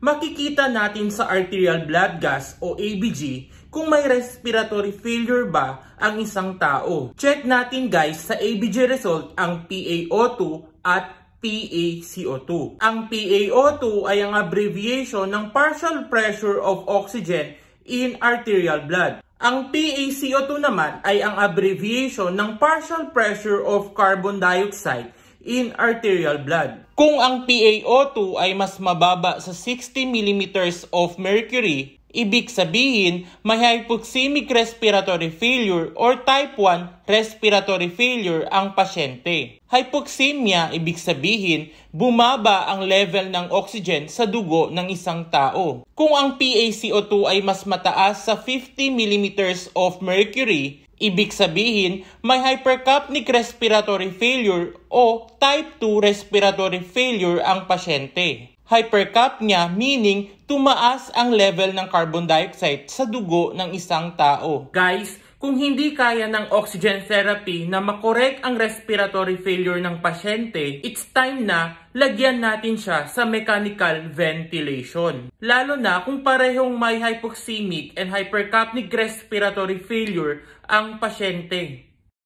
makikita natin sa arterial blood gas o ABG kung may respiratory failure ba ang isang tao. Check natin guys sa ABG result ang PaO2 at PaCO2. Ang PaO2 ay ang abbreviation ng partial pressure of oxygen in arterial blood. Ang PaCO2 naman ay ang abbreviation ng partial pressure of carbon dioxide in arterial blood. Kung ang PaO2 ay mas mababa sa 60 mm of mercury, ibig sabihin may hypoxemic respiratory failure or type 1 respiratory failure ang pasyente. Hypoxemia, ibig sabihin, bumaba ang level ng oxygen sa dugo ng isang tao. Kung ang PaCO2 ay mas mataas sa 50 mm of mercury, ibig sabihin may hypercapnic respiratory failure o type 2 respiratory failure ang pasyente. Hypercapnia meaning tumaas ang level ng carbon dioxide sa dugo ng isang tao. Guys, kung hindi kaya ng oxygen therapy na makorek ang respiratory failure ng pasyente, it's time na lagyan natin siya sa mechanical ventilation. Lalo na kung parehong may hypoxemic and hypercapnic respiratory failure ang pasyente.